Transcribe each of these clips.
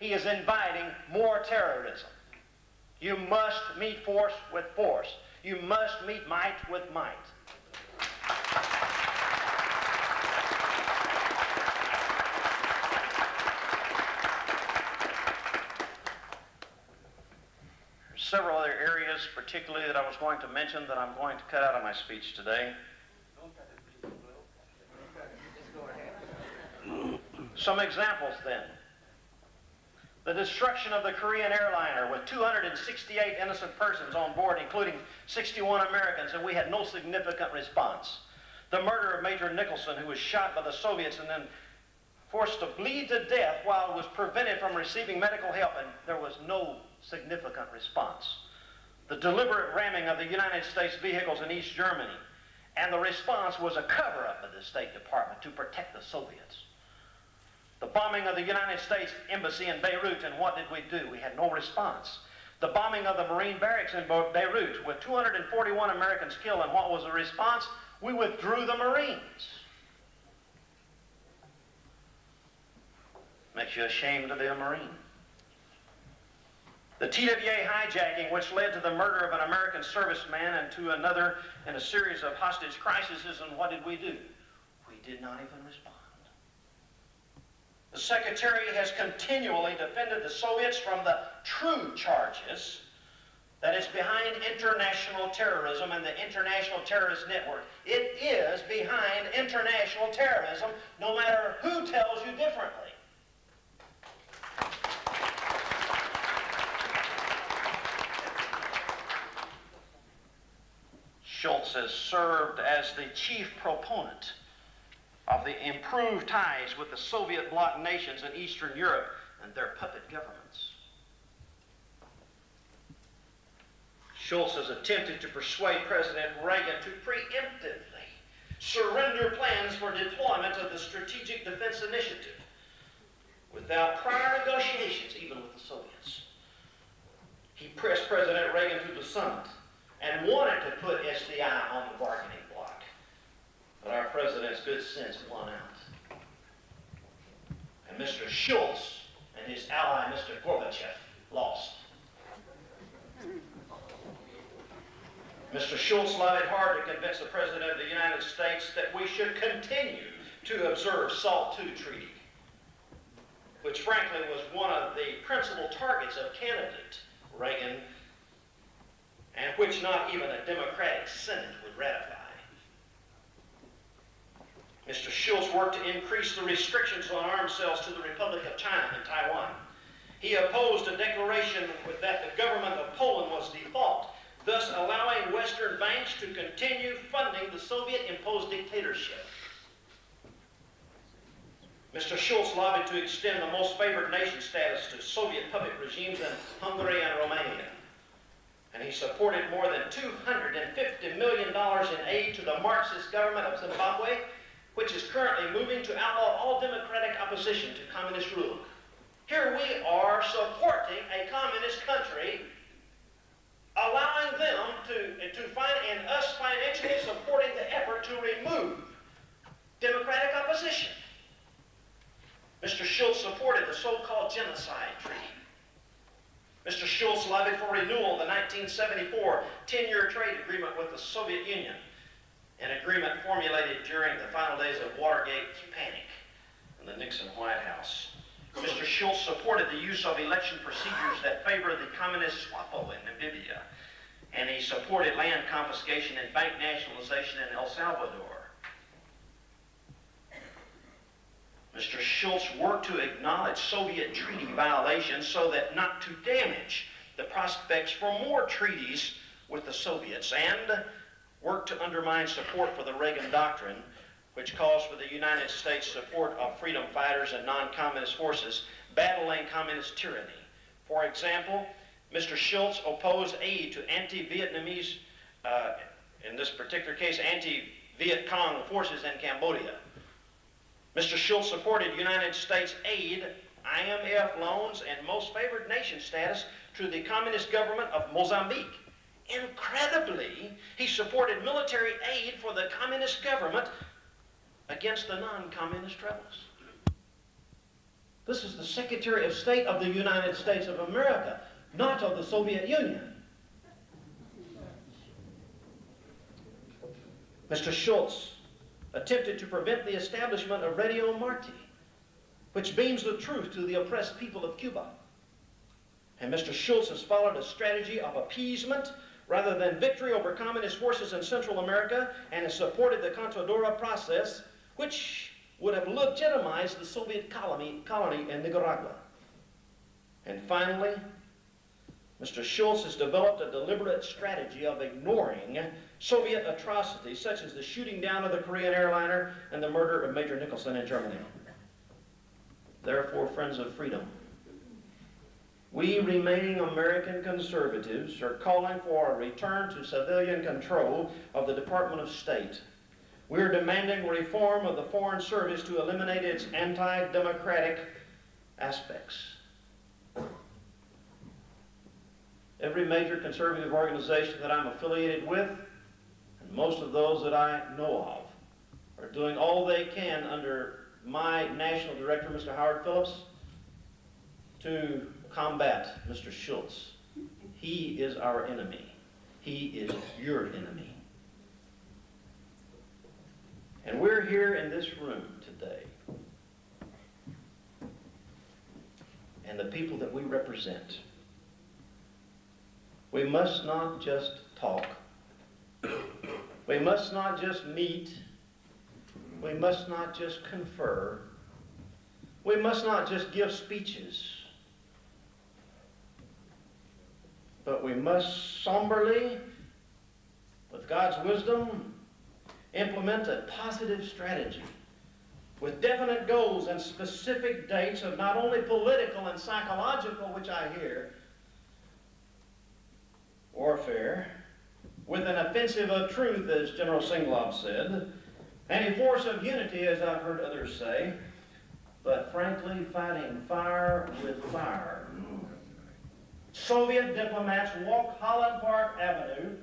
he is inviting more terrorism. You must meet force with force. You must meet might with might. Several other areas, particularly that I was going to mention, that I'm going to cut out of my speech today. Some examples then. The destruction of the Korean airliner with 268 innocent persons on board, including 61 Americans, and we had no significant response. The murder of Major Nicholson, who was shot by the Soviets and then forced to bleed to death while it was prevented from receiving medical help, and there was no significant response. The deliberate ramming of the United States vehicles in East Germany, and the response was a cover-up of the State Department to protect the Soviets. The bombing of the United States Embassy in Beirut, and what did we do? We had no response. The bombing of the Marine barracks in Beirut with 241 Americans killed, and what was the response? We withdrew the Marines. Makes you ashamed to be a Marine. The TWA hijacking, which led to the murder of an American serviceman and to another in a series of hostage crises, and what did we do? We did not even respond. The Secretary has continually defended the Soviets from the true charges that is behind international terrorism and the international terrorist network. It is behind international terrorism, no matter who tells you differently. Schultz has served as the chief proponent of the improved ties with the Soviet bloc nations in Eastern Europe and their puppet governments. Schultz has attempted to persuade President Reagan to preemptively surrender plans for deployment of the Strategic Defense Initiative without prior negotiations, even with the Soviets. He pressed President Reagan to the summit and wanted to put SDI on the bargaining block. But our president's good sense won out. And Mr. Schultz and his ally, Mr. Gorbachev, lost. Mr. Schultz lobbied hard to convince the President of the United States that we should continue to observe SALT II treaty, which frankly was one of the principal targets of candidate Reagan, and which not even a Democratic Senate would ratify. Mr. Schultz worked to increase the restrictions on arms sales to the Republic of China and Taiwan. He opposed a declaration that the government of Poland was default, thus allowing Western banks to continue funding the Soviet-imposed dictatorship. Mr. Schultz lobbied to extend the most favored nation status to Soviet puppet regimes in Hungary and Romania. And he supported more than $250 million in aid to the Marxist government of Zimbabwe, which is currently moving to outlaw all democratic opposition to communist rule. Here we are supporting a communist country, allowing them to find, and us financially supporting the effort to remove democratic opposition. Mr. Schultz supported the so-called genocide treaty. Mr. Schultz lobbied for renewal of the 1974 10-year trade agreement with the Soviet Union, an agreement formulated during the final days of Watergate's panic in the Nixon White House. Mr. Schultz supported the use of election procedures that favor the communist SWAPO in Namibia, and he supported land confiscation and bank nationalization in El Salvador. Mr. Schultz worked to acknowledge Soviet treaty violations so that not to damage the prospects for more treaties with the Soviets, and worked to undermine support for the Reagan Doctrine, which calls for the United States support of freedom fighters and non-communist forces battling communist tyranny. For example, Mr. Schultz opposed aid to anti-Vietnamese, in this particular case, anti-Viet Cong forces in Cambodia. Mr. Schultz supported United States aid, IMF loans, and most favored nation status to the communist government of Mozambique. Incredibly, he supported military aid for the communist government against the non-communist rebels. This is the Secretary of State of the United States of America, not of the Soviet Union. Mr. Schultz attempted to prevent the establishment of Radio Marti, which beams the truth to the oppressed people of Cuba. And Mr. Schultz has followed a strategy of appeasement rather than victory over communist forces in Central America, and has supported the Contadora process, which would have legitimized the Soviet colony in Nicaragua. And finally, Mr. Schultz has developed a deliberate strategy of ignoring Soviet atrocities such as the shooting down of the Korean airliner and the murder of Major Nicholson in Germany. Therefore, friends of freedom, we remaining American conservatives are calling for a return to civilian control of the Department of State. We're demanding reform of the Foreign Service to eliminate its anti-democratic aspects. Every major conservative organization that I'm affiliated with, and most of those that I know of, are doing all they can under my national director, Mr. Howard Phillips, to combat Mr. Schultz. He is our enemy. He is your enemy. And we're here in this room today, and the people that we represent, we must not just talk. We must not just meet. We must not just confer. We must not just give speeches. But we must somberly, with God's wisdom, implement a positive strategy with definite goals and specific dates of not only political and psychological, which I hear, warfare, with an offensive of truth, as General Singlov said, and a force of unity, as I've heard others say, but frankly, fighting fire with fire. Soviet diplomats walk Holland Park Avenue.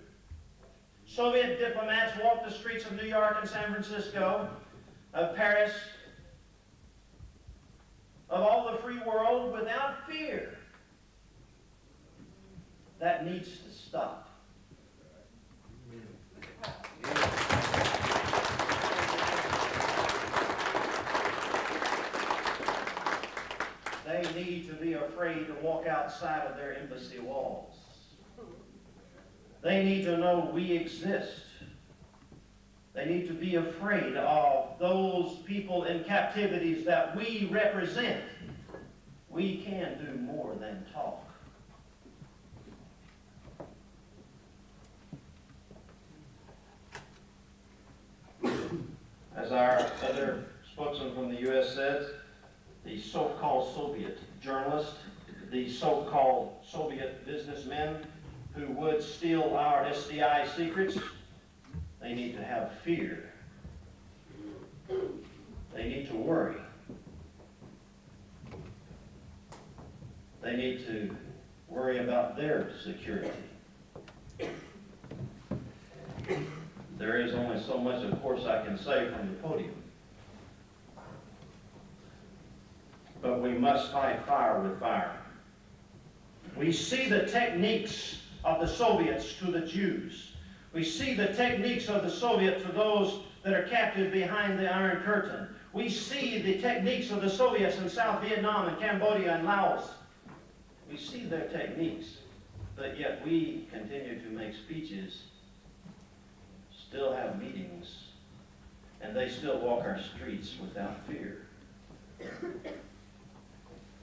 Soviet diplomats walk the streets of New York and San Francisco, of Paris, of all the free world without fear. That needs to stop. They need to be afraid to walk outside of their embassy walls. They need to know we exist. They need to be afraid of those people in captivities that we represent. We can do more than talk. As our other spokesman from the U.S. said, the so-called Soviet journalists, the so-called Soviet businessmen who would steal our SDI secrets, they need to have fear. They need to worry. They need to worry about their security. There is only so much, of course, I can say from the podium. But we must fight fire with fire. We see the techniques of the Soviets to the Jews. We see the techniques of the Soviets to those that are captive behind the Iron Curtain. We see the techniques of the Soviets in South Vietnam and Cambodia and Laos. We see their techniques, but yet we continue to make speeches, still have meetings, and they still walk our streets without fear.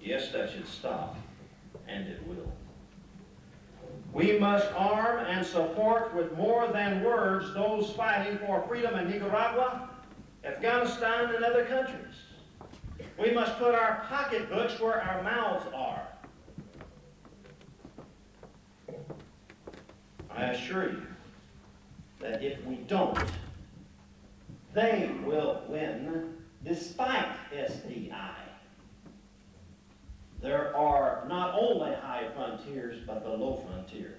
Yes, that should stop, and it will. We must arm and support with more than words those fighting for freedom in Nicaragua, Afghanistan, and other countries. We must put our pocketbooks where our mouths are. I assure you that if we don't, they will win despite SDI. There are not only high frontiers, but the low frontier.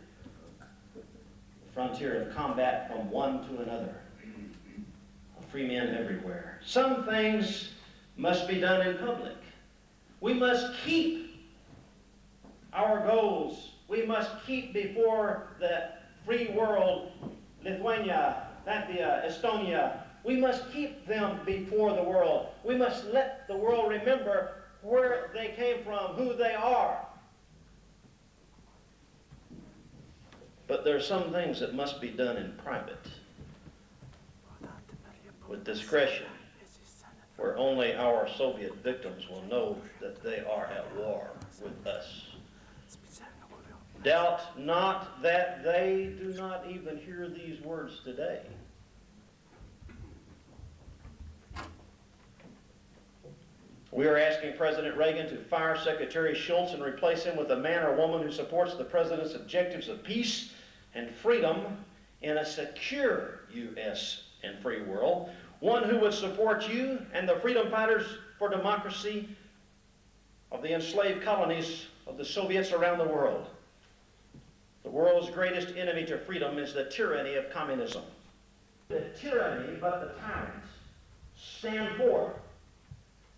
The frontier of combat from one to another. Free men everywhere. Some things must be done in public. We must keep our goals. We must keep before the free world, Lithuania, Latvia, Estonia. We must keep them before the world. We must let the world remember where they came from, who they are. But there are some things that must be done in private, with discretion, where only our Soviet victims will know that they are at war with us. Doubt not that they do not even hear these words today. We are asking President Reagan to fire Secretary Shultz and replace him with a man or woman who supports the President's objectives of peace and freedom in a secure U.S. and free world, one who would support you and the freedom fighters for democracy of the enslaved colonies of the Soviets around the world. The world's greatest enemy to freedom is the tyranny of communism. The tyranny, but the tyrants, stand forth.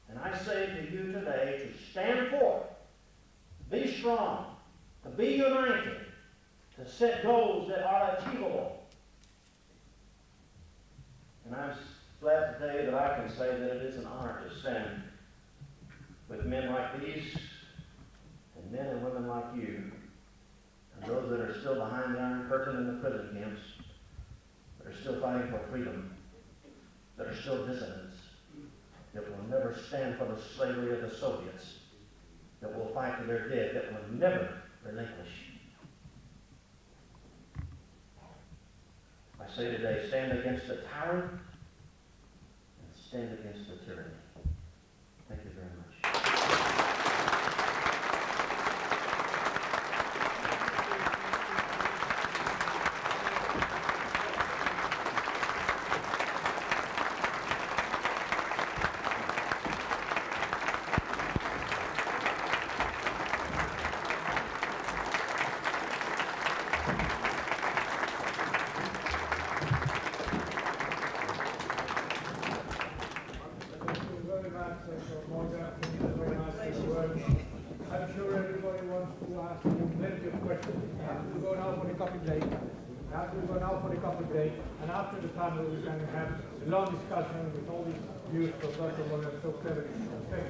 And I say to you today to stand forth, be strong, to be united, to set goals that are achievable. And I'm glad today that I can say that it is an honor to stand with men like these, and men and women like you, and those that are still behind the Iron Curtain in the prison camps, that are still fighting for freedom, that are still dissidents, that will never stand for the slavery of the Soviets, that will fight to their death, that will never relinquish. I say today, stand against the tyrant and stand against the tyranny. Thank you very much. I'm sure everybody wants to ask you plenty of questions. We go now for the coffee break. And after the panel, we can have a long discussion with all these views for Dr. Moller so cleverly. Thank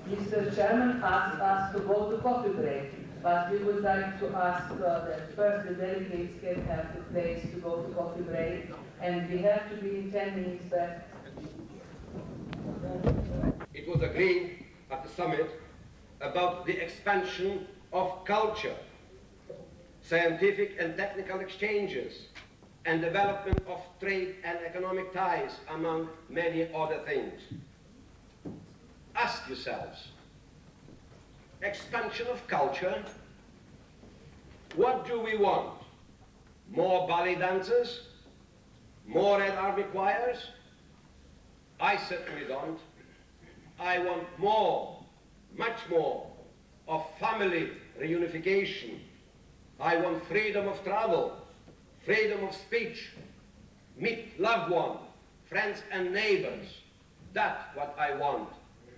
you. Mr. Chairman asked us to go to coffee break, but we would like to ask that first the delegates can have the place to go to coffee break, and we have to be in 10 minutes back. It was agreed at the summit about the expansion of culture, scientific and technical exchanges, and development of trade and economic ties, among many other things. Ask yourselves, expansion of culture, what do we want? More ballet dancers? More Red Army choirs? I certainly don't. I want more, much more, of family reunification. I want freedom of travel, freedom of speech, meet loved ones, friends and neighbors. That's what I want.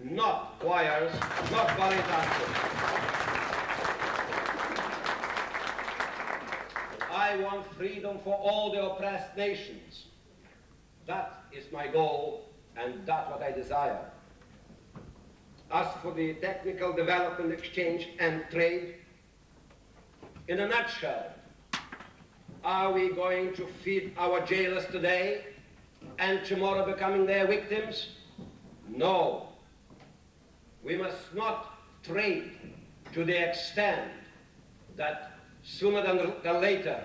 Not choirs, not ballet dancers. I want freedom for all the oppressed nations. That is my goal, and that's what I desire. As for the technical development, exchange, and trade, in a nutshell, are we going to feed our jailers today and tomorrow becoming their victims? No. We must not trade to the extent that sooner than later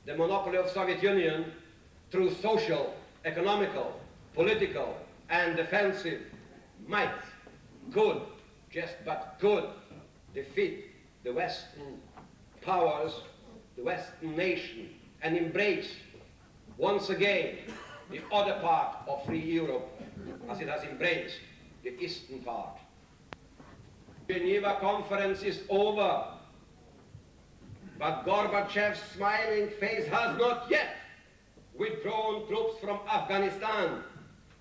the monopoly of Soviet Union, through social, economical, political, and defensive might, could, just but could, defeat the Western powers, the Western nation, and embrace once again the other part of free Europe as it has embraced the eastern part. The Geneva Conference is over, but Gorbachev's smiling face has not yet withdrawn troops from Afghanistan.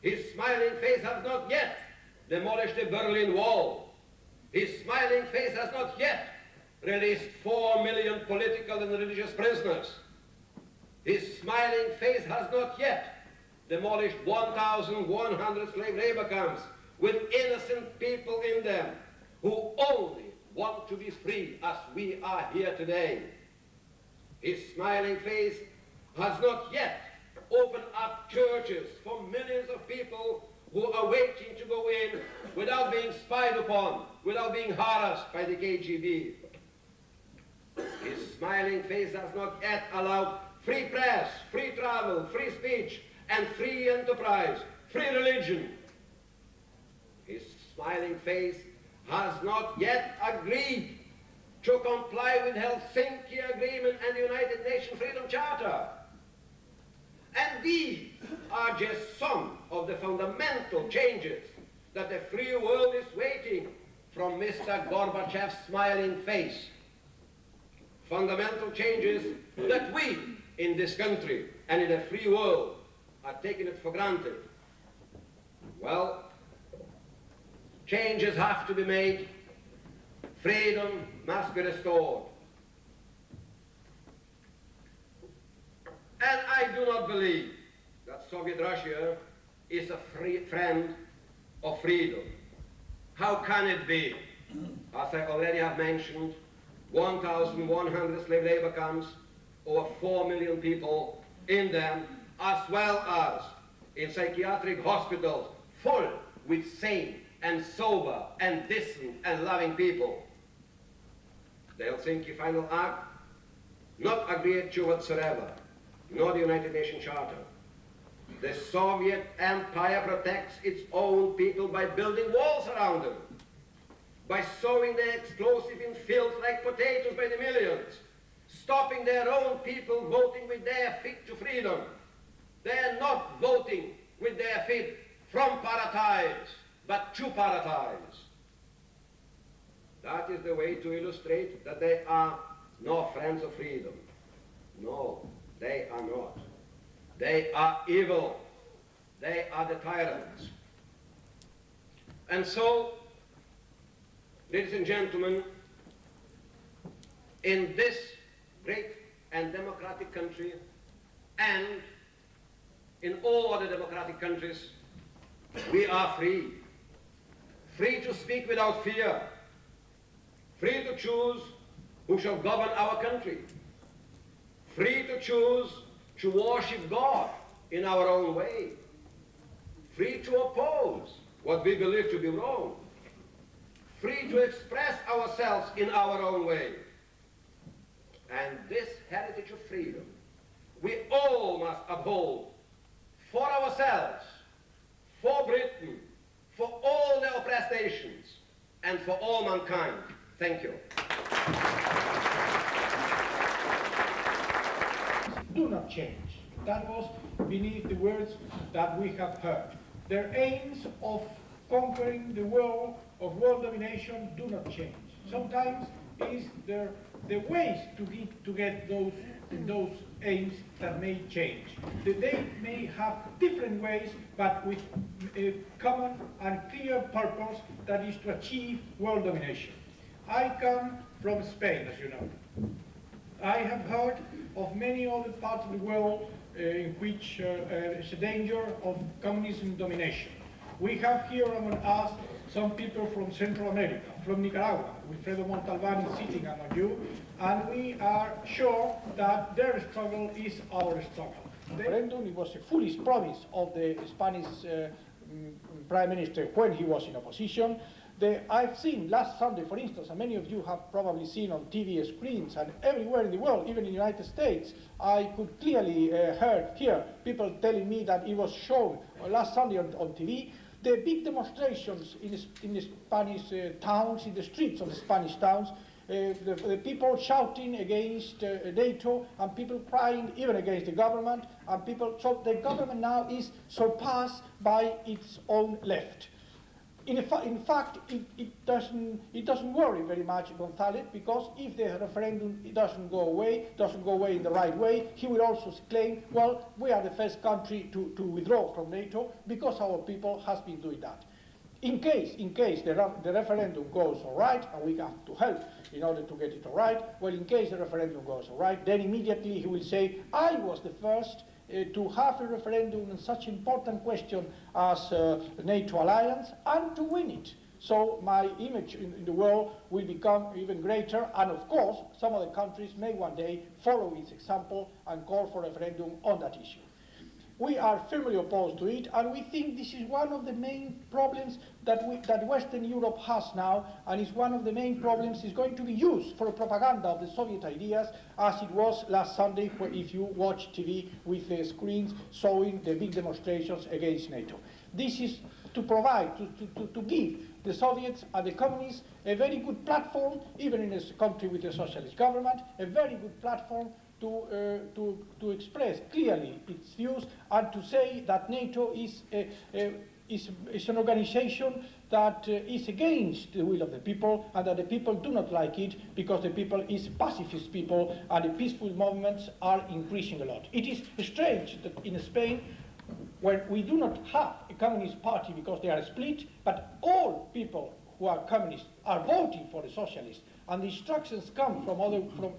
His smiling face has not yet demolished the Berlin Wall. His smiling face has not yet released 4 million political and religious prisoners. His smiling face has not yet demolished 1,100 slave labor camps with innocent people in them who only want to be free as we are here today. His smiling face has not yet opened up churches for millions of people who are waiting to go in without being spied upon, without being harassed by the KGB. His smiling face has not yet allowed free press, free travel, free speech, and free enterprise, free religion. His smiling face has not yet agreed to comply with Helsinki Agreement and the United Nations Freedom Charter. And these are just some of the fundamental changes that the free world is waiting from Mr. Gorbachev's smiling face. Fundamental changes that we in this country and in the free world are taking it for granted. Well, changes have to be made. Freedom must be restored. And I do not believe that Soviet Russia is a friend of freedom. How can it be? As I already have mentioned, 1,100 slave labor camps, over 4 million people in them, as well as in psychiatric hospitals full with sane and sober and decent and loving people. The Helsinki Final Act, not agreed to whatsoever, nor the United Nations Charter. The Soviet Empire protects its own people by building walls around them, by sowing their explosive in fields like potatoes by the millions, stopping their own people voting with their feet to freedom. They are not voting with their feet from paradise, but to paradise. That is the way to illustrate that they are no friends of freedom. No, they are not. They are evil. They are the tyrants. And so, ladies and gentlemen, in this great and democratic country, and in all other democratic countries, we are free. Free to speak without fear. Free to choose who shall govern our country. Free to choose to worship God in our own way. Free to oppose what we believe to be wrong. Free to express ourselves in our own way. And this heritage of freedom we all must uphold for ourselves, for Britain, for all the oppressed nations, and for all mankind. Thank you. Do not change. That was beneath the words that we have heard. Their aims of conquering the world, of world domination, do not change. Sometimes it's the ways to get those aims that may change. They may have different ways, but with a common and clear purpose, that is to achieve world domination. I come from Spain, as you know. I have heard of many other parts of the world in which there is a danger of communism domination. We have here among us some people from Central America, from Nicaragua, with Fredo Montalbán sitting among you, and we are sure that their struggle is our struggle. The referendum, it was a foolish promise of the Spanish Prime Minister when he was in opposition. I've seen last Sunday, for instance, and many of you have probably seen on TV screens and everywhere in the world, even in the United States, I could clearly hear people telling me that it was shown last Sunday on TV, the big demonstrations in the Spanish towns, in the streets of the Spanish towns, the people shouting against NATO, and people crying even against the government, and people, so the government now is surpassed by its own left. In fact, it doesn't worry very much González, because if the referendum doesn't go away in the right way, he will also claim, well, we are the first country to withdraw from NATO because our people has been doing that. In case the referendum goes all right, and we have to help in order to get it all right, well, in case the referendum goes all right, then immediately he will say, I was the first to have a referendum on such important question as the NATO alliance and to win it. So my image in the world will become even greater, and of course, some other countries may one day follow its example and call for a referendum on that issue. We are firmly opposed to it, and we think this is one of the main problems that Western Europe has now, and is one of the main problems is going to be used for propaganda of the Soviet ideas, as it was last Sunday, if you watch TV with the screens showing the big demonstrations against NATO. This is to provide, to give the Soviets and the communists a very good platform, even in a country with a socialist government, a very good platform to express clearly its views and to say that NATO is an organization that is against the will of the people, and that the people do not like it because the people is pacifist people and the peaceful movements are increasing a lot. It is strange that in Spain, where we do not have a communist party because they are split, but all people who are communists are voting for the socialists, and the instructions come from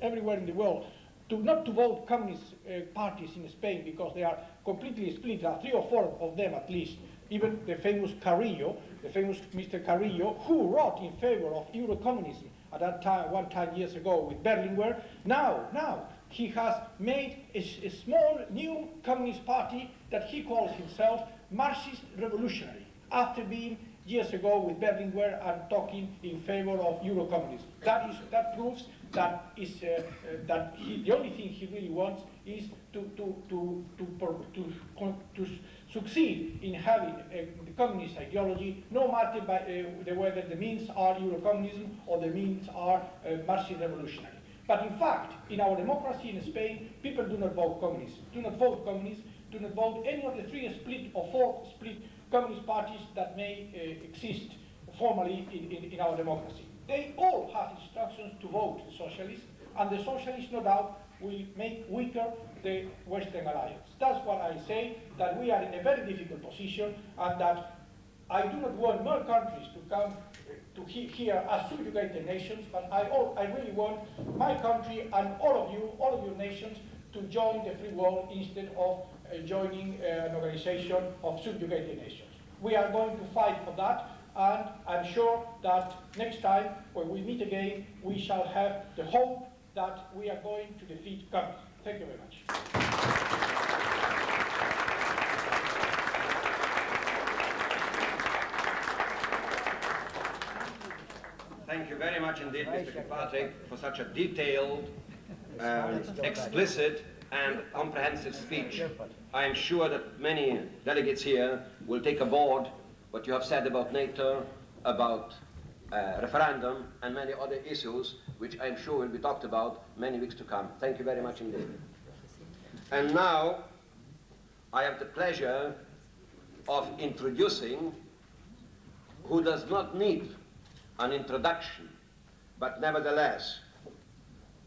everywhere in the world not to vote communist parties in Spain because they are completely split. There are 3 or 4 of them at least. Even the famous Carrillo, the famous Mr. Carrillo, who wrote in favor of Euro-communism at that time, one time years ago with Berlinguer. Now he has made a small new communist party that he calls himself Marxist Revolutionary, after being years ago with Berlinguer and talking in favor of Euro-communism. That proves that the only thing he really wants is to succeed in having the communist ideology, no matter whether the means are Euro-communism or the means are Marxist revolutionary. But in fact, in our democracy in Spain, people do not vote communists, do not vote any of the 3 split or 4 split communist parties that may exist formally in our democracy. They all have instructions to vote the socialists, and the socialists, no doubt, will make weaker the Western alliance. That's what I say, that we are in a very difficult position, and that I do not want more countries to come to here as subjugated nations, but I really want my country and all of your nations, to join the free world instead of joining an organization of subjugated nations. We are going to fight for that, and I'm sure that next time when we meet again, we shall have the hope that we are going to defeat communism. Thank you very much. Thank you very much indeed, Mr. Kirkpatrick, for such a detailed, explicit and comprehensive speech. I am sure that many delegates here will take aboard what you have said about NATO, about referendum, and many other issues, which I am sure will be talked about many weeks to come. Thank you very much indeed. And now, I have the pleasure of introducing, who does not need an introduction, but nevertheless,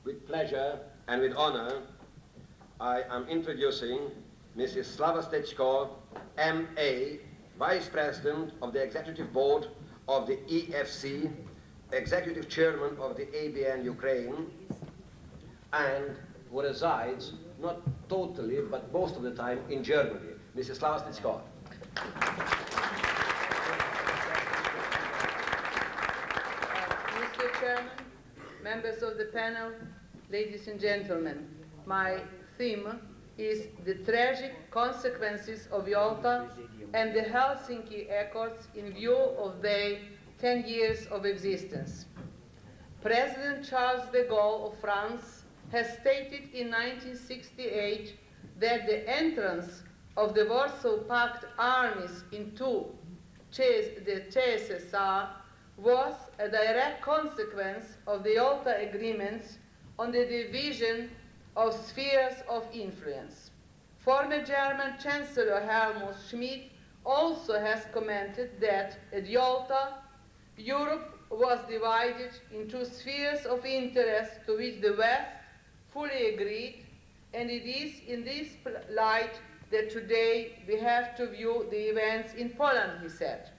with pleasure and with honor, I am introducing Mrs. Slava Stechko, M.A., Vice President of the Executive Board of the EFC, Executive Chairman of the ABN Ukraine, and who resides, not totally, but most of the time, in Germany. Mrs. Slava Stechko. Mr. Chairman, members of the panel, ladies and gentlemen, my theme is the tragic consequences of Yalta and the Helsinki Accords in view of their 10 years of existence. President Charles de Gaulle of France has stated in 1968 that the entrance of the Warsaw Pact armies into the CSSR was a direct consequence of the Yalta agreements on the division of spheres of influence. Former German Chancellor Helmut Schmidt also has commented that at Yalta, Europe was divided into spheres of interest to which the West fully agreed, and it is in this light that today we have to view the events in Poland, he said.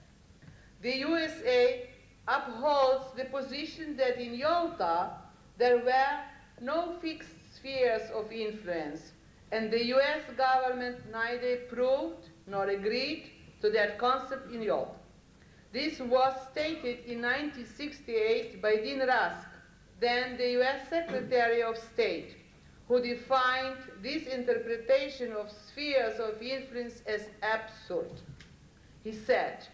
the USA upholds the position that in Yalta there were no fixed spheres of influence, and the US government neither approved nor agreed to that concept in Yalta. This was stated in 1968 by Dean Rusk, then the US Secretary of State, who defined this interpretation of spheres of influence as absurd. He said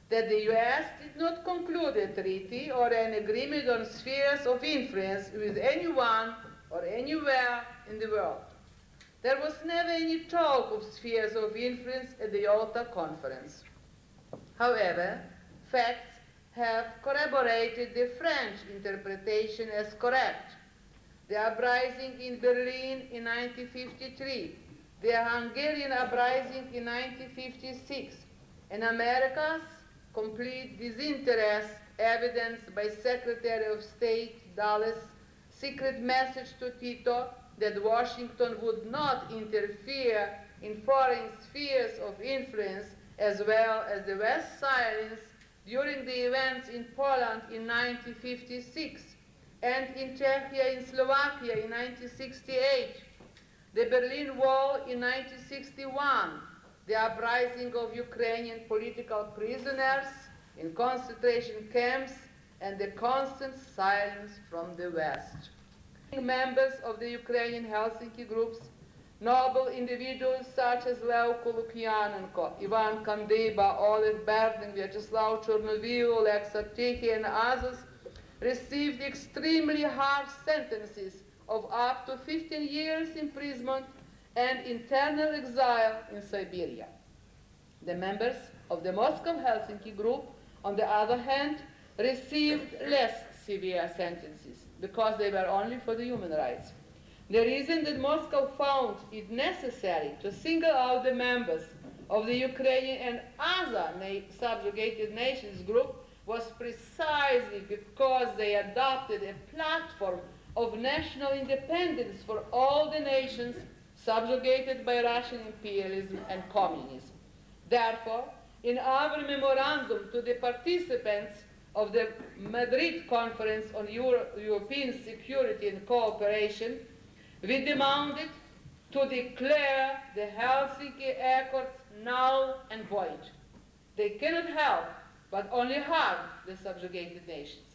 that the US did not conclude a treaty or an agreement on spheres of influence with anyone or anywhere in the world. There was never any talk of spheres of influence at the Yalta Conference. However, facts have corroborated the French interpretation as correct. The uprising in Berlin in 1953, the Hungarian uprising in 1956, and America's complete disinterest evidenced by Secretary of State Dulles' secret message to Tito that Washington would not interfere in foreign spheres of influence, as well as the West's silence during the events in Poland in 1956 and in Czechia and Slovakia in 1968, the Berlin Wall in 1961, the uprising of Ukrainian political prisoners in concentration camps, and the constant silence from the West. Members of the Ukrainian Helsinki groups, noble individuals such as Leo Kulukianenko, Ivan Kandyba, Oleg Berdin, Vyacheslav Chornovil, Alexa Tikhy, and others received extremely harsh sentences of up to 15 years imprisonment and internal exile in Siberia. The members of the Moscow-Helsinki group, on the other hand, received less severe sentences because they were only for the human rights. The reason that Moscow found it necessary to single out the members of the Ukrainian and other subjugated nations group was precisely because they adopted a platform of national independence for all the nations subjugated by Russian imperialism and communism. Therefore, in our memorandum to the participants of the Madrid Conference on European Security and Cooperation, we demanded to declare the Helsinki Accords null and void. They cannot help but only harm the subjugated nations.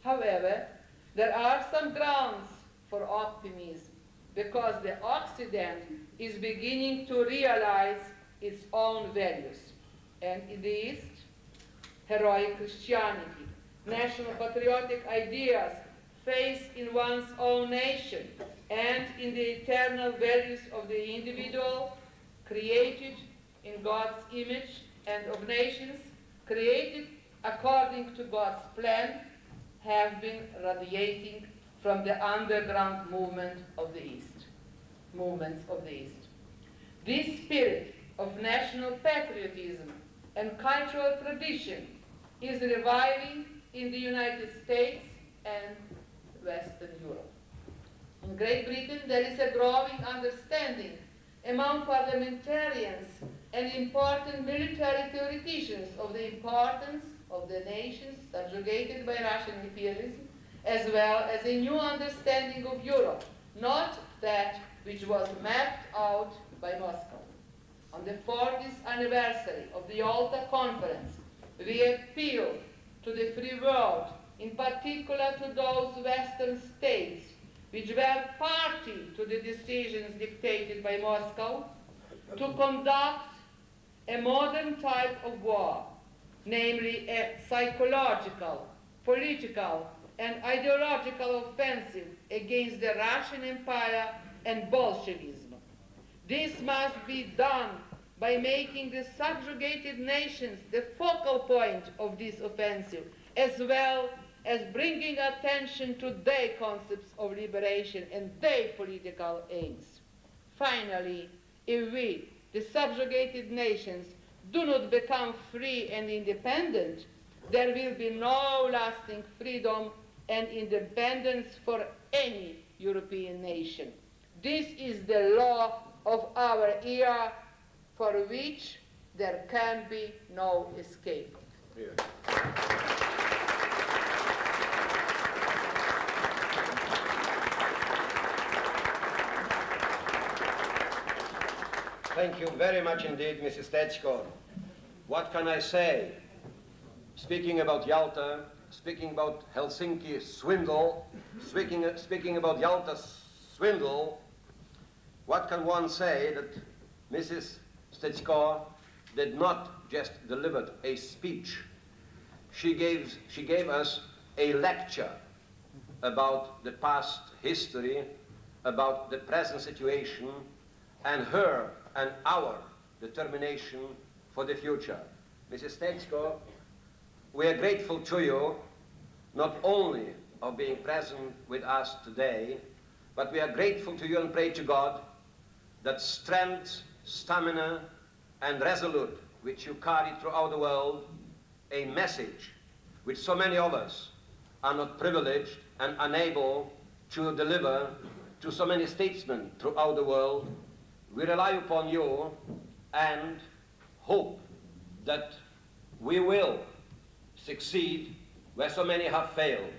However, there are some grounds for optimism because the Occident is beginning to realize its own values. And in the East, heroic Christianity, national patriotic ideas, faith in one's own nation, and in the eternal values of the individual, created in God's image and of nations, created according to God's plan, have been radiating from the underground movements of the East. This spirit of national patriotism and cultural tradition is reviving in the United States and Western Europe. In Great Britain, there is a growing understanding among parliamentarians and important military theoreticians of the importance of the nations subjugated by Russian imperialism, as well as a new understanding of Europe, not that which was mapped out by Moscow. On the 40th anniversary of the Yalta Conference, we appealed to the free world, in particular to those Western states which were party to the decisions dictated by Moscow, to conduct a modern type of war, namely a psychological, political, and ideological offensive against the Russian Empire and Bolshevism. This must be done by making the subjugated nations the focal point of this offensive, as well as bringing attention to their concepts of liberation and their political aims. Finally, if we, the subjugated nations, do not become free and independent, there will be no lasting freedom and independence for any European nation. This is the law of our era, for which there can be no escape. Here. Thank you very much indeed, Mrs. Tetsko. What can I say? Speaking about Yalta, speaking about Helsinki swindle, speaking about Yalta swindle, what can one say that Mrs. Tetsko did not just deliver a speech. She gave us a lecture about the past history, about the present situation, and her and our determination for the future. Mrs. Tetsko, we are grateful to you, not only of being present with us today, but we are grateful to you and pray to God that strength, stamina, and resolute which you carry throughout the world, a message which so many of us are not privileged and unable to deliver to so many statesmen throughout the world. We rely upon you and hope that we will succeed where so many have failed.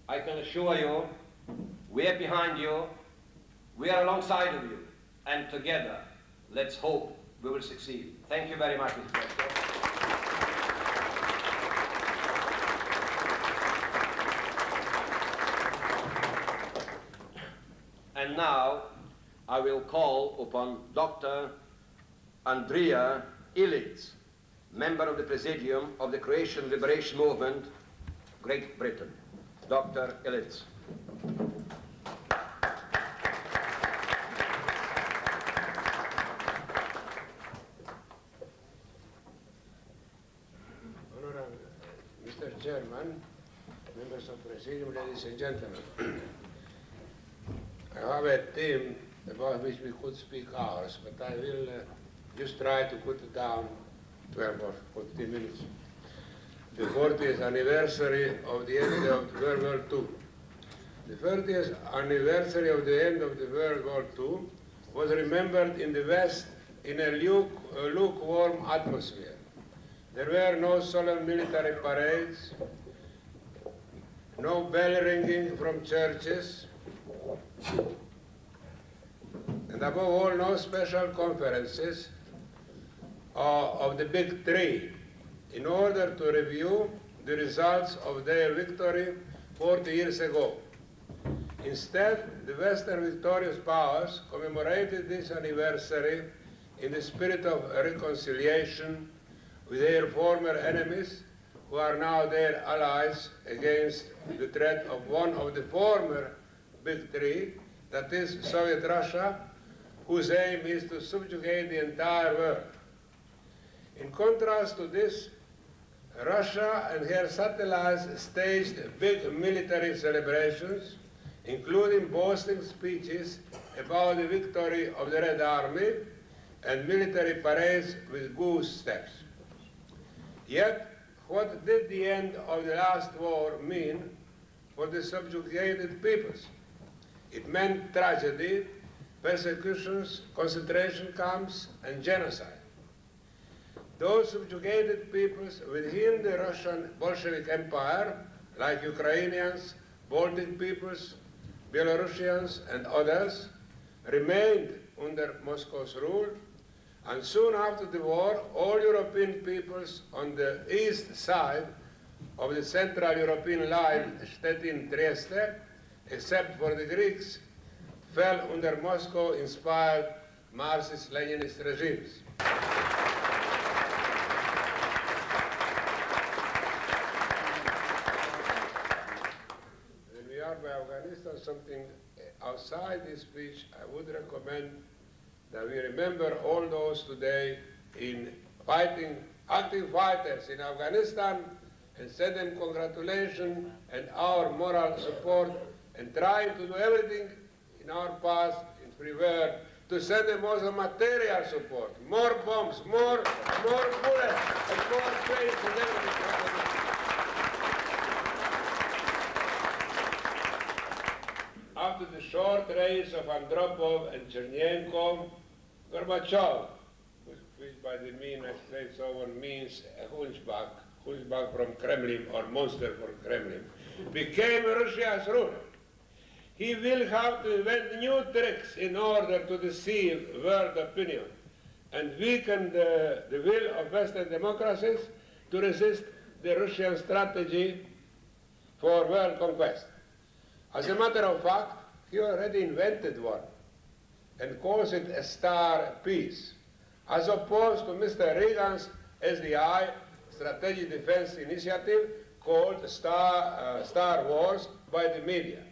I can assure you, we are behind you, we are alongside of you, and together, let's hope we will succeed. Thank you very much, Mr. President. And now, I will call upon Dr. Andrea Ilic, member of the Presidium of the Croatian Liberation Movement, Great Britain. Dr. Ilic. Honorable Mr. Chairman, members of the Presidium, ladies and gentlemen. I have a theme about which we could speak hours, but I will just try to put it down 12 or 14 minutes. The 40th anniversary of the end of World War II. The 30th anniversary of the end of the World War II was remembered in the West in a lukewarm atmosphere. There were no solemn military parades, no bell ringing from churches, and above all, no special conferences of the big three in order to review the results of their victory 40 years ago. Instead, the Western victorious powers commemorated this anniversary in the spirit of reconciliation with their former enemies, who are now their allies against the threat of one of the former big three, that is Soviet Russia, whose aim is to subjugate the entire world. In contrast to this, Russia and her satellites staged big military celebrations, including boasting speeches about the victory of the Red Army and military parades with goose steps. Yet, what did the end of the last war mean for the subjugated peoples? It meant tragedy, persecutions, concentration camps, and genocide. Those subjugated peoples within the Russian Bolshevik Empire, like Ukrainians, Baltic peoples, Belarusians, and others, remained under Moscow's rule, and soon after the war, all European peoples on the east side of the Central European line, Stettin-Trieste, except for the Greeks, fell under Moscow-inspired Marxist-Leninist regimes. When we are by Afghanistan, something outside this speech, I would recommend that we remember all those today in fighting, active fighters in Afghanistan, and send them congratulations and our moral support, and trying to do everything in our past, in free world, to send them also material support, more bombs, more bullets, and more trains and everything. After the short reigns of Andropov and Chernenko, Gorbachev, which by the mean I explained so on means a hunchback, who is back from Kremlin or monster from Kremlin, became Russia's ruler. He will have to invent new tricks in order to deceive world opinion and weaken the will of Western democracies to resist the Russian strategy for world conquest. As a matter of fact, he already invented one and calls it a star peace, as opposed to Mr. Reagan's SDI, Strategic Defense Initiative, called Star Wars by the media.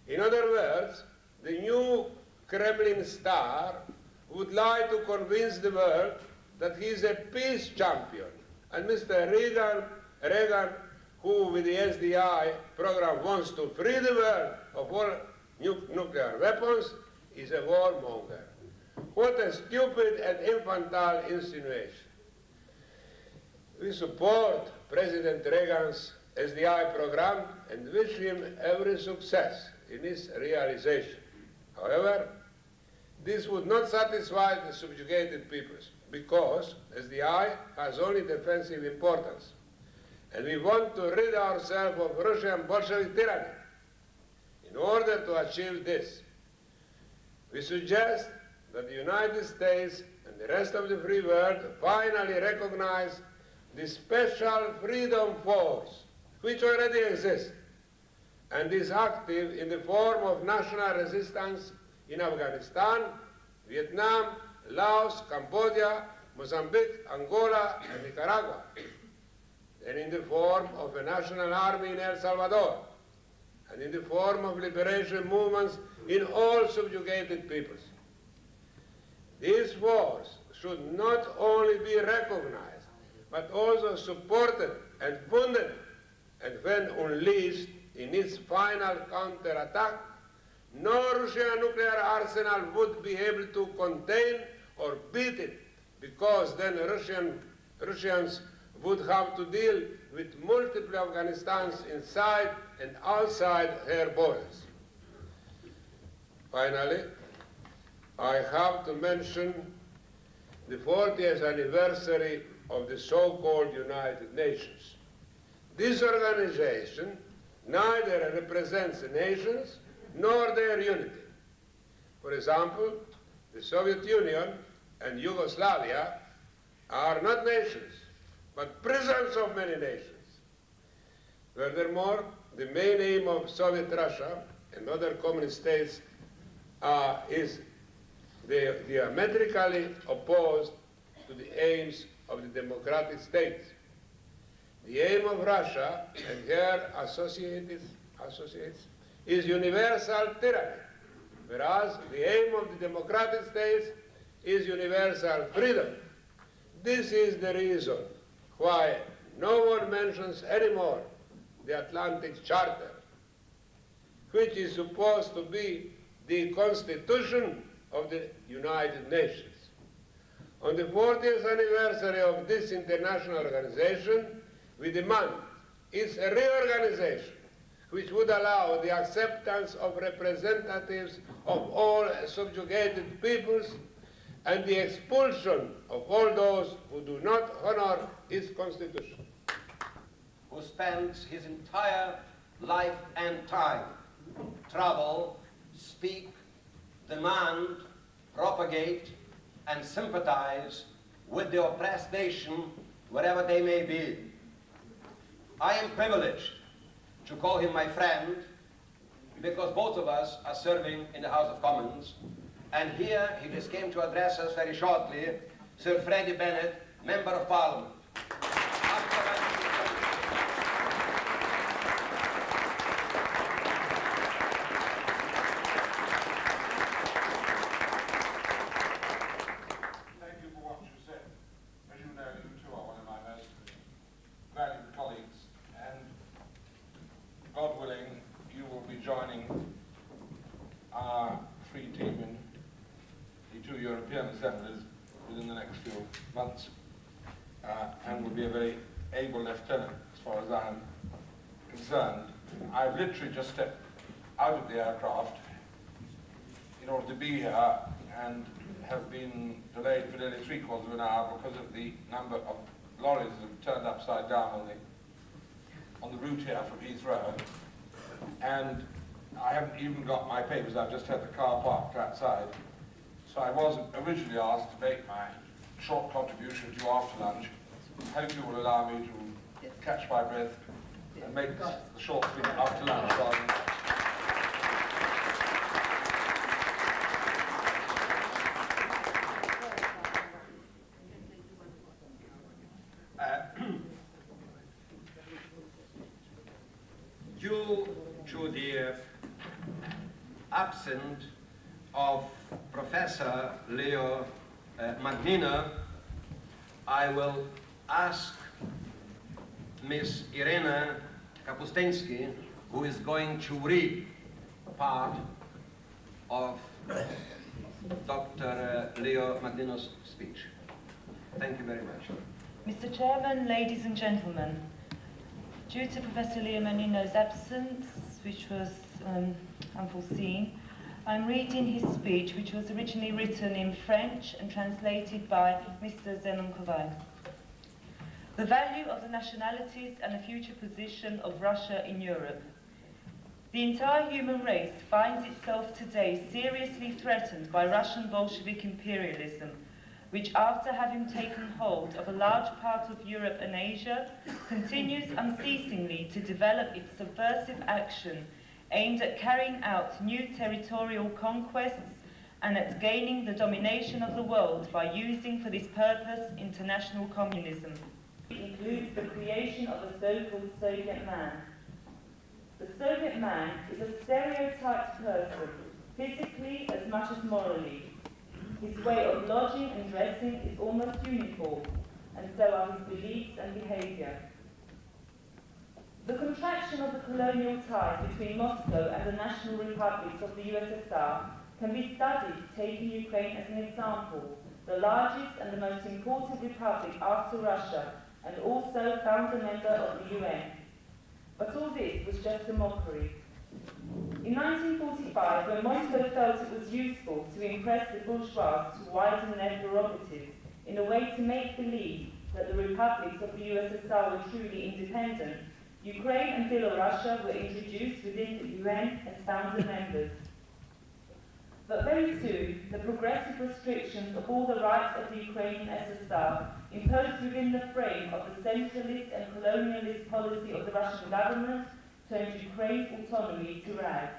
In other words, the new Kremlin star would like to convince the world that he is a peace champion, and Mr. Reagan, who with the SDI program wants to free the world of all nuclear weapons, is a warmonger. What a stupid and infantile insinuation. We support President Reagan's SDI program and wish him every success in its realization. However, this would not satisfy the subjugated peoples because SDI has only defensive importance. And we want to rid ourselves of Russian Bolshevik tyranny. In order to achieve this, we suggest that the United States and the rest of the free world finally recognize the special freedom force which already exists and is active in the form of national resistance in Afghanistan, Vietnam, Laos, Cambodia, Mozambique, Angola, and Nicaragua, and in the form of a national army in El Salvador, and in the form of liberation movements in all subjugated peoples. This force should not only be recognized, but also supported and funded, and when unleashed in its final counterattack, no Russian nuclear arsenal would be able to contain or beat it, because then Russians would have to deal with multiple Afghanistans inside and outside their borders. Finally, I have to mention the 40th anniversary of the so-called United Nations. This organization neither represents the nations nor their unity. For example, the Soviet Union and Yugoslavia are not nations, but prisons of many nations. Furthermore, the main aim of Soviet Russia and other communist states is diametrically opposed to the aims of the democratic states. The aim of Russia and her associates is universal tyranny, whereas the aim of the democratic states is universal freedom. This is the reason why no one mentions anymore the Atlantic Charter, which is supposed to be the constitution of the United Nations. On the 40th anniversary of this international organization, we demand its reorganization, which would allow the acceptance of representatives of all subjugated peoples and the expulsion of all those who do not honor its constitution. Who spends his entire life and time, travel, speak, demand, propagate, and sympathize with the oppressed nation wherever they may be. I am privileged to call him my friend because both of us are serving in the House of Commons, and here he just came to address us very shortly, Sir Freddie Bennett, Member of Parliament. Within the next few months, and will be a very able lieutenant as far as I am concerned. I've literally just stepped out of the aircraft in order to be here and have been delayed for nearly 3/4 of an hour because of the number of lorries have turned upside down on the route here from Heathrow, and I haven't even got my papers. I've just had the car parked outside. So I was originally asked to make my short contribution to you after lunch. I hope you will allow me to catch my breath and make the short thing after lunch rather than... Due to the absence of Professor Leo Magnina, I will ask Miss Irena Kapustensky, who is going to read part of Dr. Leo Magnina's speech. Thank you very much. Mr. Chairman, ladies and gentlemen, due to Professor Leo Magnina's absence, which was unforeseen, I'm reading his speech, which was originally written in French and translated by Mr. Zenon Koval. The value of the nationalities and the future position of Russia in Europe. The entire human race finds itself today seriously threatened by Russian Bolshevik imperialism, which, after having taken hold of a large part of Europe and Asia, continues unceasingly to develop its subversive action aimed at carrying out new territorial conquests and at gaining the domination of the world by using for this purpose international communism. It includes the creation of a so-called Soviet man. The Soviet man is a stereotyped person, physically as much as morally. His way of lodging and dressing is almost uniform, and so are his beliefs and behaviour. The contraction of the colonial ties between Moscow and the national republics of the USSR can be studied, taking Ukraine as an example, the largest and the most important republic after Russia, and also founder member of the UN. But all this was just a mockery. In 1945, when Moscow felt it was useful to impress the bourgeois to widen their prerogatives in a way to make believe that the republics of the USSR were truly independent, Ukraine and Belarusia were introduced within the UN as founder members. But very soon, the progressive restrictions of all the rights of the Ukrainian SSR imposed within the frame of the centralist and colonialist policy of the Russian government turned Ukraine's autonomy to rags.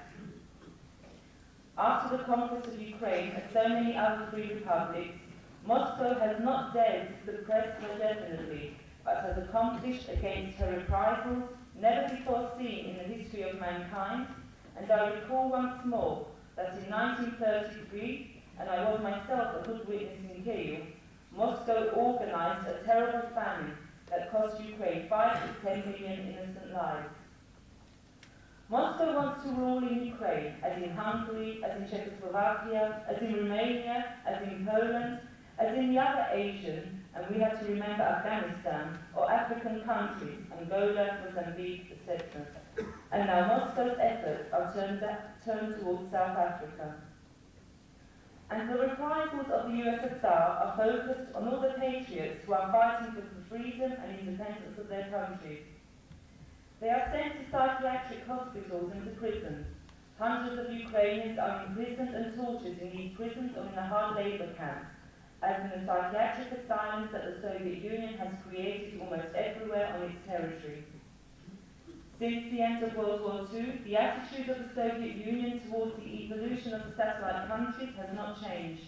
After the conquest of Ukraine and so many other free republics, Moscow has not dared to suppress her definitely, but has accomplished against her reprisals never before seen in the history of mankind, and I recall once more that in 1933, and I was myself a good witness in Kyiv, Moscow organized a terrible famine that cost Ukraine 5 to 10 million innocent lives. Moscow wants to rule in Ukraine, as in Hungary, as in Czechoslovakia, as in Romania, as in Poland, as in the other Asian, and we have to remember Afghanistan, or African countries, Angola, Mozambique, etc. And now Moscow's efforts are turned towards South Africa. And the reprisals of the USSR are focused on all the patriots who are fighting for the freedom and independence of their country. They are sent to psychiatric hospitals and to prisons. Hundreds of Ukrainians are imprisoned and tortured in these prisons or in the hard labour camps, as in the psychiatric asylums that the Soviet Union has created almost everywhere on its territory. Since the end of World War II, the attitude of the Soviet Union towards the evolution of the satellite countries has not changed.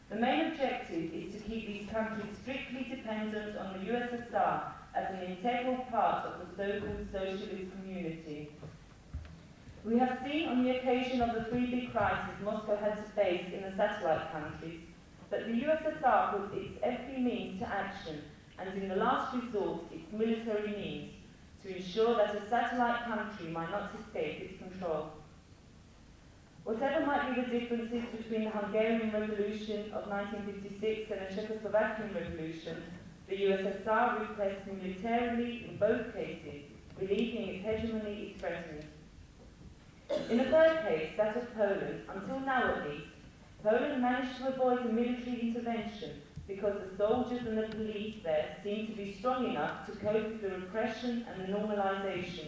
The main objective is to keep these countries strictly dependent on the USSR as an integral part of the so-called socialist community. We have seen on the occasion of the three big crises Moscow had to face in the satellite countries that the USSR puts its every means to action, and in the last resort its military means, to ensure that a satellite country might not escape its control. Whatever might be the differences between the Hungarian Revolution of 1956 and the Czechoslovakian Revolution, the USSR repressed militarily in both cases, believing its hegemony is threatened. In the third case, that of Poland, until now at least, Poland managed to avoid a military intervention, because the soldiers and the police there seem to be strong enough to cope with the repression and the normalization.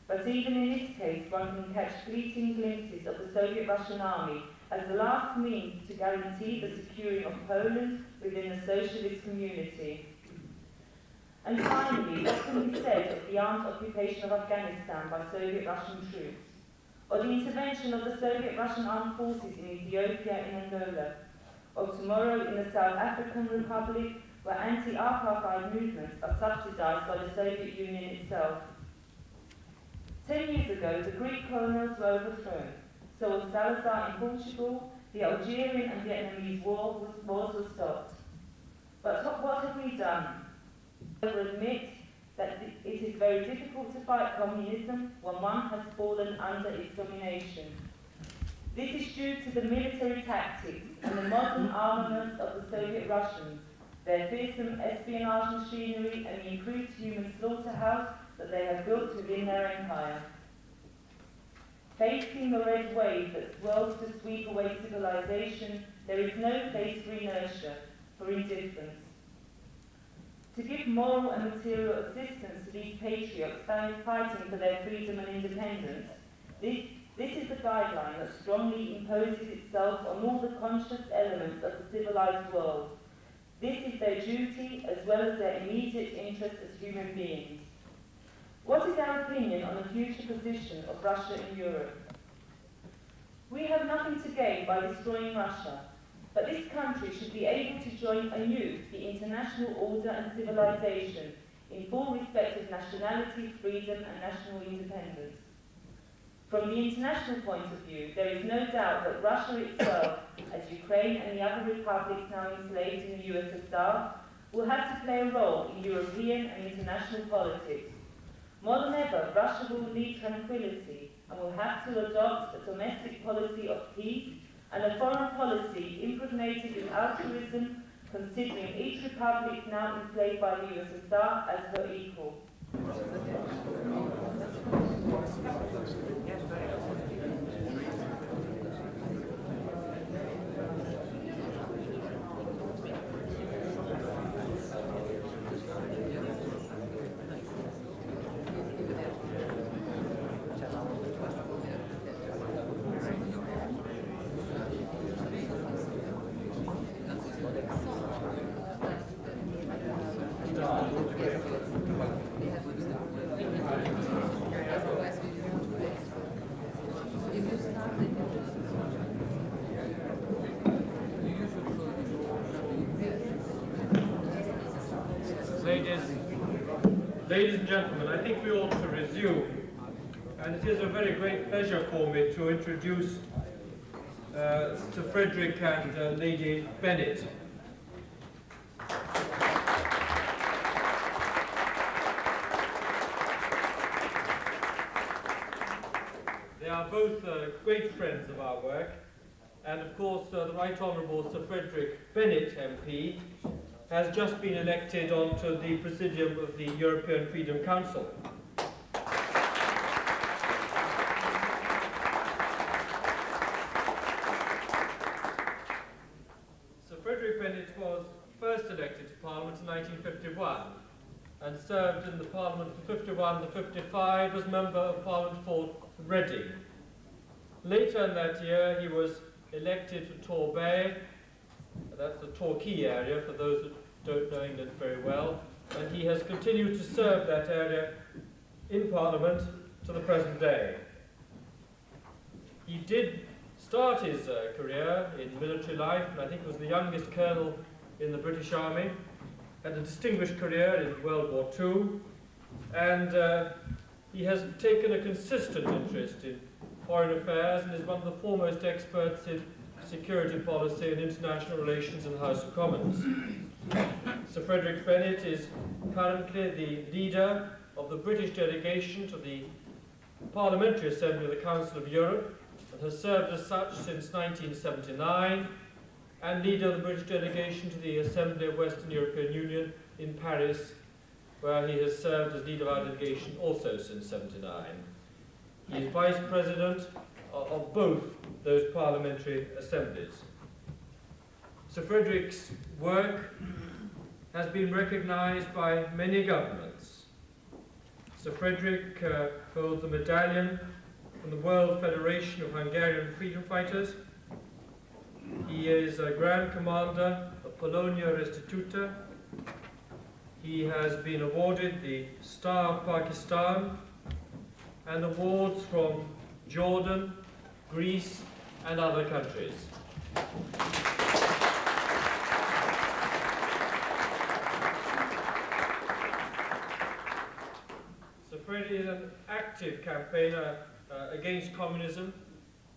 But even in this case, one can catch fleeting glimpses of the Soviet-Russian army as the last means to guarantee the securing of Poland within the socialist community. And finally, what can be said of the armed occupation of Afghanistan by Soviet-Russian troops, or the intervention of the Soviet-Russian armed forces in Ethiopia and Angola, or tomorrow in the South African Republic, where anti-apartheid movements are subsidized by the Soviet Union itself. 10 years ago, the Greek colonials were overthrown. So was Salazar in Portugal, the Algerian and Vietnamese wars were stopped. But what have we done? We will admit that it is very difficult to fight communism when one has fallen under its domination. This is due to the military tactics and the modern armaments of the Soviet Russians, their fearsome espionage machinery and the improved human slaughterhouse that they have built within their empire. Facing the red wave that swirls to sweep away civilization, there is no place for inertia, for indifference. To give moral and material assistance to these patriots fighting for their freedom and independence, this is the guideline that strongly imposes itself on all the conscious elements of the civilized world. This is their duty as well as their immediate interest as human beings. What is our opinion on the future position of Russia in Europe? We have nothing to gain by destroying Russia, but this country should be able to join anew the international order and civilization in full respect of nationality, freedom and national independence. From the international point of view, there is no doubt that Russia itself, as Ukraine and the other republics now enslaved in the USSR, will have to play a role in European and international politics. More than ever, Russia will need tranquility and will have to adopt a domestic policy of peace and a foreign policy impregnated with altruism, considering each republic now enslaved by the USSR as her equal. Ladies and gentlemen, I think we ought to resume, and it is a very great pleasure for me to introduce Sir Frederick and Lady Bennett. They are both great friends of our work, and of course the Right Honourable Sir Frederick Bennett MP has just been elected onto the Presidium of the European Freedom Council. Sir Frederick Bennett was first elected to Parliament in 1951 and served in the Parliament from 51 to 55 as Member of Parliament for Reading. Later in that year he was elected for Torbay. That's the Torquay area, for those that don't know England very well. And he has continued to serve that area in Parliament to the present day. He did start his career in military life, and I think was the youngest colonel in the British Army. Had a distinguished career in World War II, and he has taken a consistent interest in foreign affairs and is one of the foremost experts in security policy and international relations in the House of Commons. Sir Frederick Bennett is currently the leader of the British delegation to the Parliamentary Assembly of the Council of Europe and has served as such since 1979, and leader of the British delegation to the Assembly of Western European Union in Paris, where he has served as leader of our delegation also since 1979. He is Vice President of both those parliamentary assemblies. Sir Frederick's work has been recognized by many governments. Sir Frederick holds a medallion from the World Federation of Hungarian Freedom Fighters. He is a Grand Commander of Polonia Restituta. He has been awarded the Star of Pakistan and awards from Jordan, Greece, and other countries. Sir Freddie is an active campaigner against communism,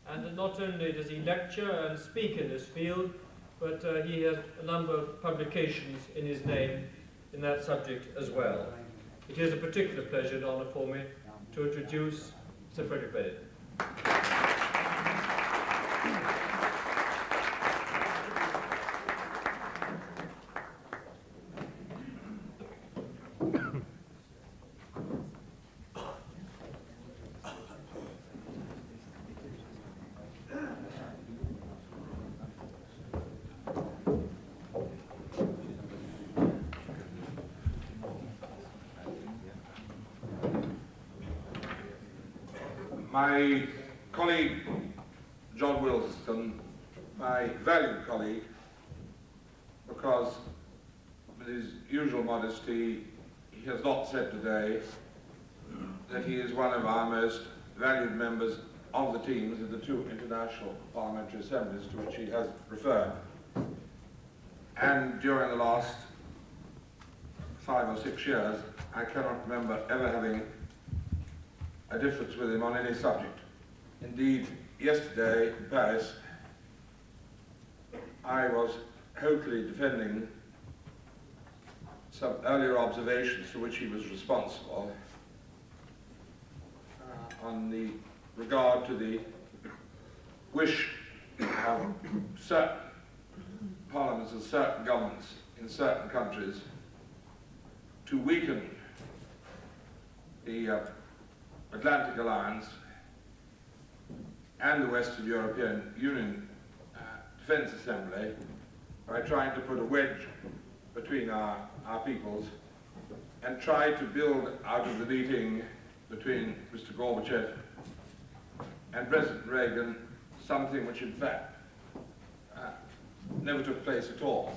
and not only does he lecture and speak in this field, but he has a number of publications in his name in that subject as well. It is a particular pleasure and honour for me to introduce Sir Frederick Bennett. My colleague, John Wilson, my valued colleague, because with his usual modesty, he has not said today that he is one of our most valued members of the teams of the two international parliamentary assemblies to which he has referred. And during the last 5 or 6 years, I cannot remember ever having a difference with him on any subject. Indeed, yesterday in Paris, I was hopefully defending some earlier observations for which he was responsible on the regard to the wish of certain parliaments and certain governments in certain countries to weaken the Atlantic Alliance and the Western European Union Defence Assembly by trying to put a wedge between our peoples and try to build out of the meeting between Mr. Gorbachev and President Reagan something which in fact never took place at all.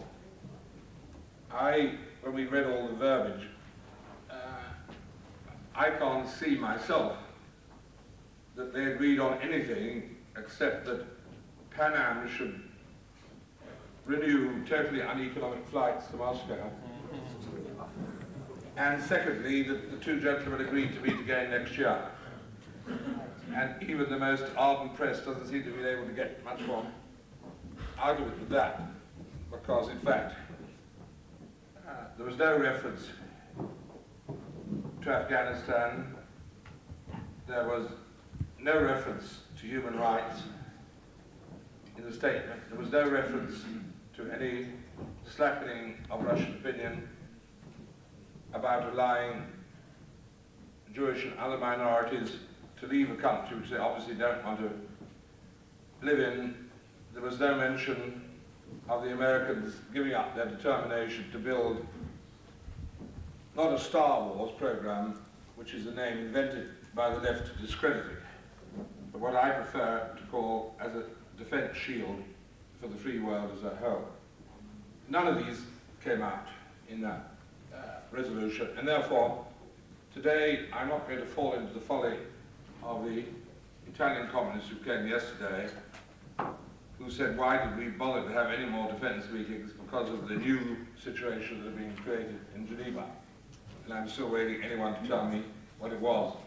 When we read all the verbiage, I can't see myself that they agreed on anything except that Pan Am should renew totally uneconomic flights to Moscow. And secondly, that the two gentlemen agreed to meet again next year. And even the most ardent press doesn't seem to be able to get much more out of it with that, because in fact, there was no reference to Afghanistan, there was no reference to human rights in the statement, there was no reference to any slackening of Russian opinion about allowing Jewish and other minorities to leave a country which they obviously don't want to live in. There was no mention of the Americans giving up their determination to build not a Star Wars program, which is a name invented by the left to discredit it, but what I prefer to call as a defense shield for the free world as a whole. None of these came out in that resolution, and therefore, today I'm not going to fall into the folly of the Italian communists who came yesterday, who said, why did we bother to have any more defense meetings because of the new situation that had been created in Geneva? And I'm still waiting anyone to tell me what it was,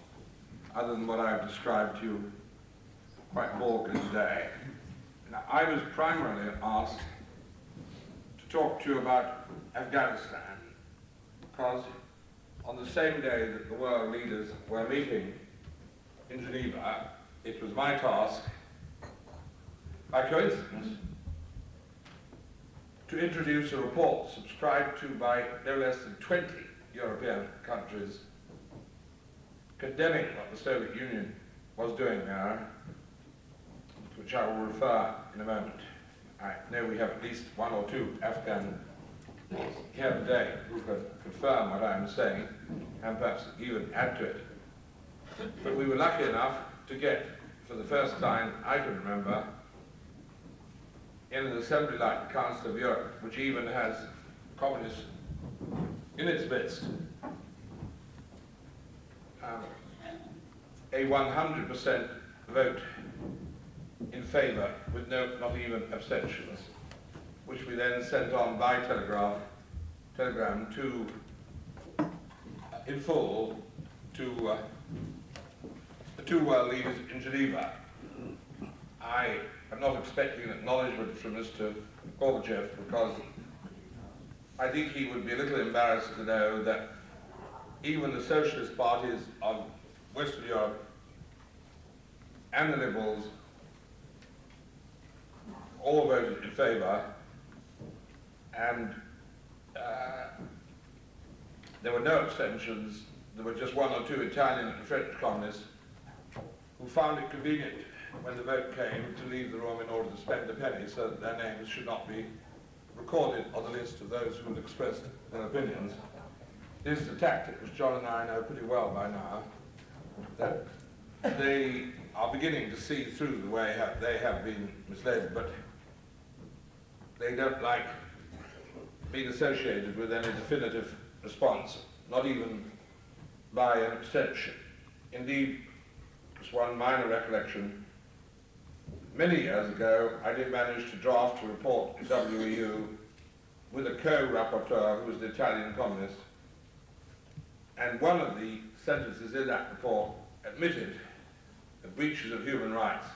other than what I've described to you quite baldly today. Now, I was primarily asked to talk to you about Afghanistan, because on the same day that the world leaders were meeting in Geneva, it was my task, by coincidence, to introduce a report subscribed to by no less than 20 European countries condemning what the Soviet Union was doing there, to which I will refer in a moment. I know we have at least one or two Afghans here today who can confirm what I'm saying and perhaps even add to it. But we were lucky enough to get, for the first time I can remember, in an assembly like the Council of Europe, which even has communists in its midst, a 100% vote in favour with not even abstentions, which we then sent on by telegram to, in full, to the two world leaders in Geneva. I am not expecting an acknowledgement from Mr. Gorbachev because I think he would be a little embarrassed to know that even the socialist parties of Western Europe and the liberals all voted in favour, and there were no abstentions. There were just one or two Italian and French communists who found it convenient when the vote came to leave the room in order to spend a penny so that their names should not be recorded on the list of those who had expressed their opinions. This is a tactic which John and I know pretty well by now, that they are beginning to see through the way they have been misled, but they don't like being associated with any definitive response, not even by an abstention. Indeed, just one minor recollection, many years ago I did manage to draft a report to WEU with a co-rapporteur who was the Italian communist, and one of the sentences in that report admitted that breaches of human rights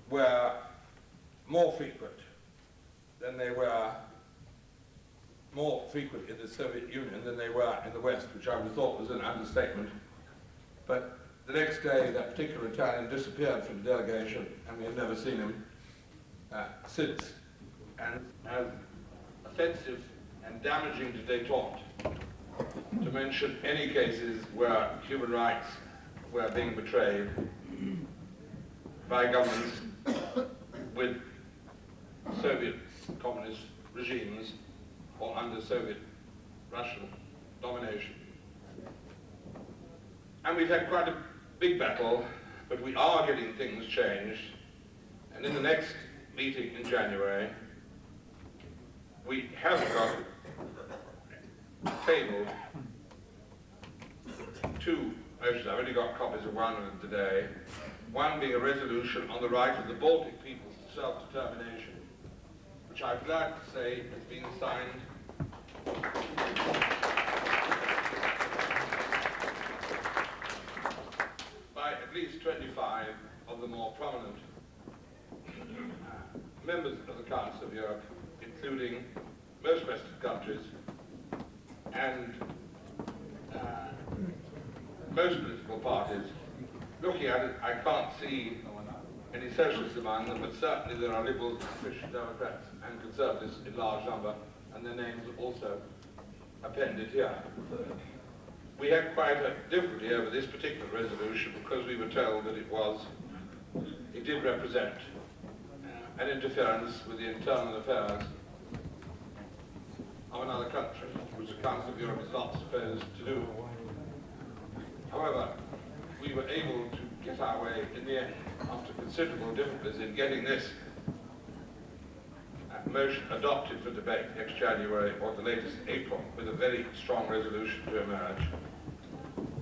were more frequent in the Soviet Union than they were in the West, which I would thought was an understatement. But the next day, that particular Italian disappeared from the delegation, and we have never seen him since. And as offensive and damaging to détente to mention any cases where human rights were being betrayed by governments with Soviet communist regimes or under Soviet Russian domination. And we've had quite a big battle, but we are getting things changed. And in the next meeting in January, we have got tabled two motions. I've only got copies of one of them today. One being a resolution on the right of the Baltic peoples to self-determination, which I'm glad to say has been signed by at least 25 of the more prominent members of the Council of Europe, including most Western countries and most political parties. Looking at it, I can't see any socialists among them, but certainly there are liberals, Christian Democrats and Conservatives in large number, and their names are also appended here. We had quite a difficulty over this particular resolution because we were told that it did represent an interference with the internal affairs of another country, which the Council of Europe is not supposed to do. However, we were able to get our way in the end, after considerable difficulties in getting this motion adopted for debate next January or the latest April, with a very strong resolution to emerge,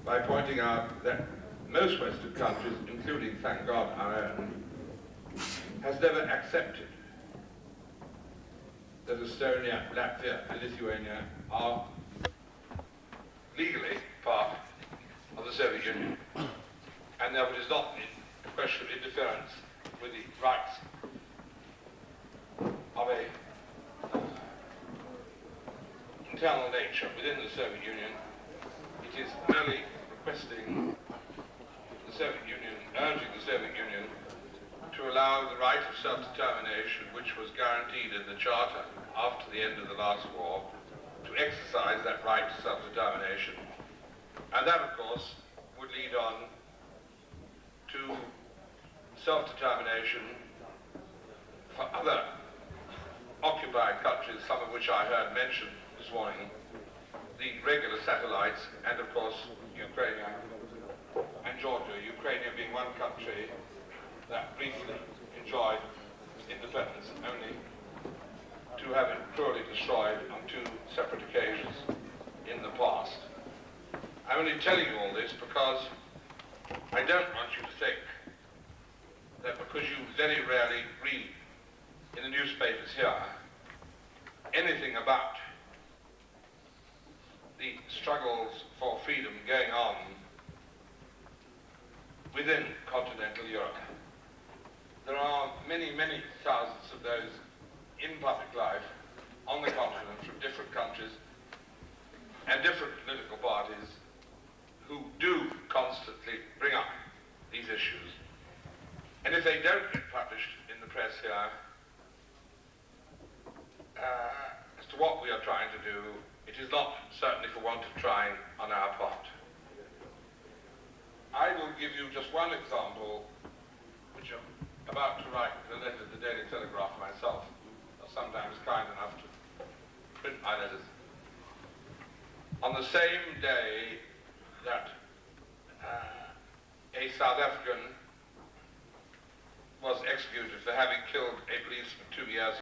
by pointing out that most Western countries, including, thank God, our own, has never accepted that Estonia, Latvia and Lithuania are legally part of the Soviet Union, and therefore it is not a question of interference with the rights of a internal nature within the Soviet Union. It is merely requesting the Soviet Union, urging the Soviet Union to allow the right of self-determination, which was guaranteed in the Charter after the end of the last war, to exercise that right to self-determination. And that, of course, would lead on to self-determination for other occupied countries, some of which I heard mentioned this morning, the regular satellites, and of course Ukraine and Georgia, Ukraine being one country that briefly enjoyed independence, only to have it cruelly destroyed on two separate occasions in the past. I'm only telling you all this because I don't want you to think that because you very rarely read in the newspapers here anything about the struggles for freedom going on within continental Europe. There are many, many thousands of those in public life on the continent from different countries and different political parties who do constantly bring up these issues. And if they don't get published in the press here, as to what we are trying to do, it is not certainly for want of trying on our part. I will give you just one example, which I'm about to write a letter to the Daily Telegraph myself, sometimes kind enough to print my letters. On the same day that a South African was executed for having killed a policeman 2 years